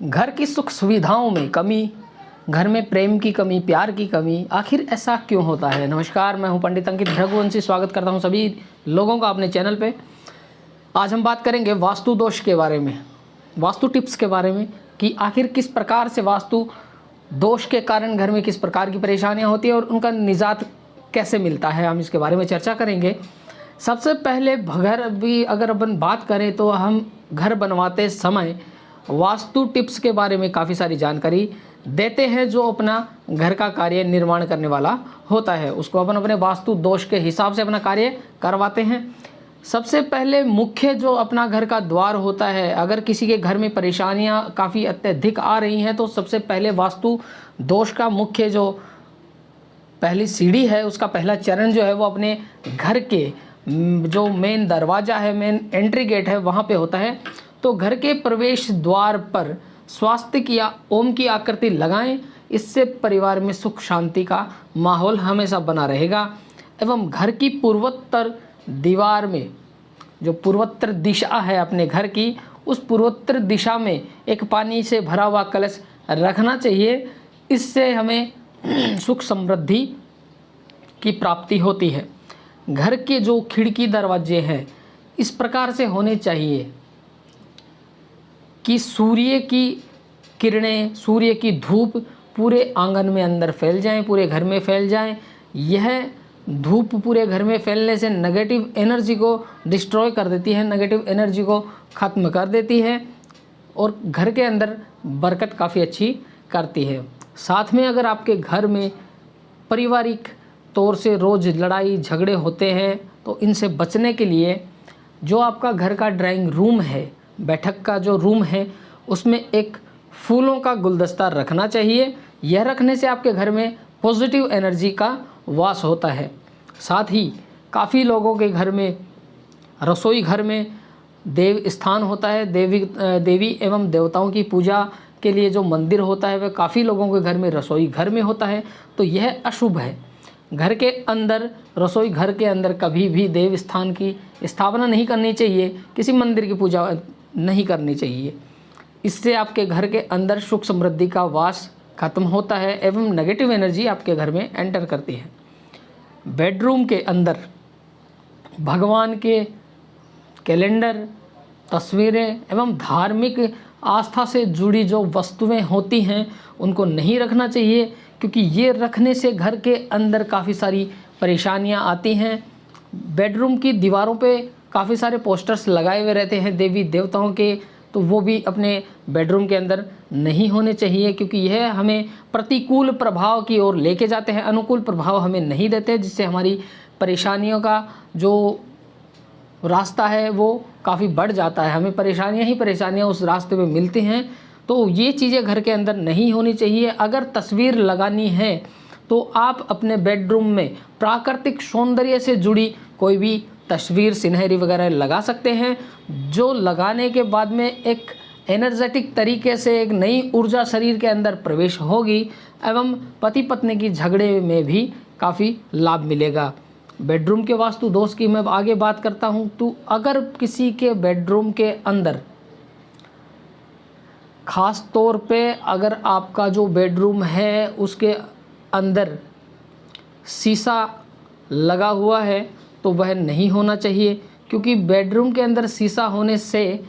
घर की सुख सुविधाओं में कमी, घर में प्रेम की कमी, प्यार की कमी, आखिर ऐसा क्यों होता है। नमस्कार, मैं हूं पंडित अंकित रघुवंशी। स्वागत करता हूं सभी लोगों का अपने चैनल पे। आज हम बात करेंगे वास्तु दोष के बारे में, वास्तु टिप्स के बारे में कि आखिर किस प्रकार से वास्तु दोष के कारण घर में किस प्रकार की परेशानियां होती है और उनका निजात कैसे मिलता है। हम इसके बारे में चर्चा करेंगे। सबसे पहले घर भी अगर अपन बात करें तो हम घर बनवाते समय वास्तु टिप्स के बारे में काफ़ी सारी जानकारी देते हैं। जो अपना घर का कार्य निर्माण करने वाला होता है उसको अपन अपने वास्तु दोष के हिसाब से अपना कार्य करवाते हैं। सबसे पहले मुख्य जो अपना घर का द्वार होता है, अगर किसी के घर में परेशानियां काफ़ी अत्यधिक आ रही हैं तो सबसे पहले वास्तु दोष का मुख्य जो पहली सीढ़ी है, उसका पहला चरण जो है वो अपने घर के जो मेन दरवाज़ा है, मेन एंट्री गेट है, वहाँ पे होता है। तो घर के प्रवेश द्वार पर स्वास्तिक या ओम की आकृति लगाएं। इससे परिवार में सुख शांति का माहौल हमेशा बना रहेगा। एवं घर की पूर्वोत्तर दीवार में जो पूर्वोत्तर दिशा है अपने घर की, उस पूर्वोत्तर दिशा में एक पानी से भरा हुआ कलश रखना चाहिए। इससे हमें सुख समृद्धि की प्राप्ति होती है। घर के जो खिड़की दरवाजे हैं इस प्रकार से होने चाहिए कि सूर्य की किरणें, सूर्य की धूप पूरे आंगन में अंदर फैल जाएं, पूरे घर में फैल जाएं। यह धूप पूरे घर में फैलने से नेगेटिव एनर्जी को डिस्ट्रॉय कर देती है, नेगेटिव एनर्जी को ख़त्म कर देती है और घर के अंदर बरकत काफ़ी अच्छी करती है। साथ में अगर आपके घर में पारिवारिक तौर से रोज़ लड़ाई झगड़े होते हैं तो इनसे बचने के लिए जो आपका घर का ड्राइंग रूम है, बैठक का जो रूम है, उसमें एक फूलों का गुलदस्ता रखना चाहिए। यह रखने से आपके घर में पॉजिटिव एनर्जी का वास होता है। साथ ही काफ़ी लोगों के घर में रसोई घर में देव स्थान होता है। देवी एवं देवताओं की पूजा के लिए जो मंदिर होता है वह काफ़ी लोगों के घर में रसोई घर में होता है। तो यह अशुभ है। घर के अंदर, रसोई घर के अंदर कभी भी देव स्थान की स्थापना नहीं करनी चाहिए, किसी मंदिर की पूजा नहीं करनी चाहिए। इससे आपके घर के अंदर सुख समृद्धि का वास खत्म होता है एवं नेगेटिव एनर्जी आपके घर में एंटर करती है। बेडरूम के अंदर भगवान के कैलेंडर, तस्वीरें एवं धार्मिक आस्था से जुड़ी जो वस्तुएं होती हैं उनको नहीं रखना चाहिए, क्योंकि ये रखने से घर के अंदर काफ़ी सारी परेशानियां आती हैं। बेडरूम की दीवारों पे काफ़ी सारे पोस्टर्स लगाए हुए रहते हैं देवी देवताओं के, तो वो भी अपने बेडरूम के अंदर नहीं होने चाहिए, क्योंकि यह हमें प्रतिकूल प्रभाव की ओर लेके जाते हैं, अनुकूल प्रभाव हमें नहीं देते, जिससे हमारी परेशानियों का जो रास्ता है वो काफ़ी बढ़ जाता है। हमें परेशानियां ही परेशानियां उस रास्ते में मिलती हैं। तो ये चीज़ें घर के अंदर नहीं होनी चाहिए। अगर तस्वीर लगानी है तो आप अपने बेडरूम में प्राकृतिक सौंदर्य से जुड़ी कोई भी तस्वीर, सिनहरी वगैरह लगा सकते हैं, जो लगाने के बाद में एक एनर्जेटिक तरीके से एक नई ऊर्जा शरीर के अंदर प्रवेश होगी एवं पति पत्नी की झगड़े में भी काफ़ी लाभ मिलेगा। बेडरूम के वास्तु दोष की मैं आगे बात करता हूँ। तो अगर किसी के बेडरूम के अंदर, ख़ास तौर पे अगर आपका जो बेडरूम है उसके अंदर शीशा लगा हुआ है तो वह नहीं होना चाहिए, क्योंकि बेडरूम के अंदर शीशा होने से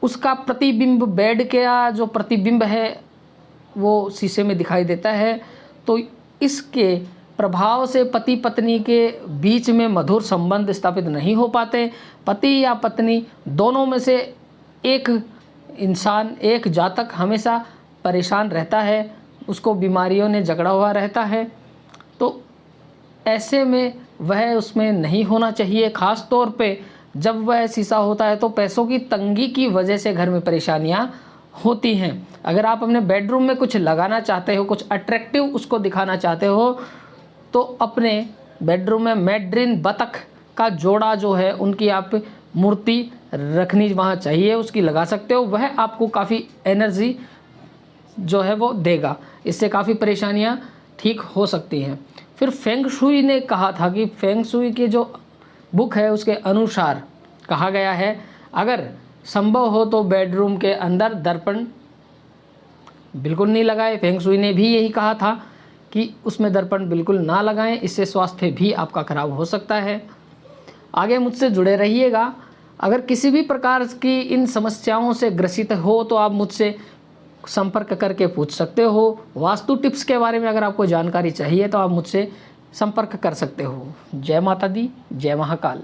उसका प्रतिबिंब, बेड का जो प्रतिबिंब है वो शीशे में दिखाई देता है। तो इसके प्रभाव से पति पत्नी के बीच में मधुर संबंध स्थापित नहीं हो पाते। पति या पत्नी दोनों में से एक इंसान, एक जातक हमेशा परेशान रहता है, उसको बीमारियों ने जकड़ा हुआ रहता है। तो ऐसे में वह उसमें नहीं होना चाहिए। ख़ास तौर पे जब वह शीशा होता है तो पैसों की तंगी की वजह से घर में परेशानियां होती हैं। अगर आप अपने बेडरूम में कुछ लगाना चाहते हो, कुछ अट्रैक्टिव उसको दिखाना चाहते हो, तो अपने बेडरूम में मैड्रिन बतख का जोड़ा जो है उनकी आप मूर्ति रखनी वहाँ चाहिए, उसकी लगा सकते हो। वह आपको काफ़ी एनर्जी जो है वो देगा। इससे काफ़ी परेशानियाँ ठीक हो सकती हैं। फिर फेंग शुई ने कहा था कि फेंग शुई की जो बुक है उसके अनुसार कहा गया है, अगर संभव हो तो बेडरूम के अंदर दर्पण बिल्कुल नहीं लगाए। फेंग शुई ने भी यही कहा था कि उसमें दर्पण बिल्कुल ना लगाएं, इससे स्वास्थ्य भी आपका खराब हो सकता है। आगे मुझसे जुड़े रहिएगा। अगर किसी भी प्रकार की इन समस्याओं से ग्रसित हो तो आप मुझसे संपर्क करके पूछ सकते हो। वास्तु टिप्स के बारे में अगर आपको जानकारी चाहिए तो आप मुझसे संपर्क कर सकते हो। जय माता दी, जय महाकाल।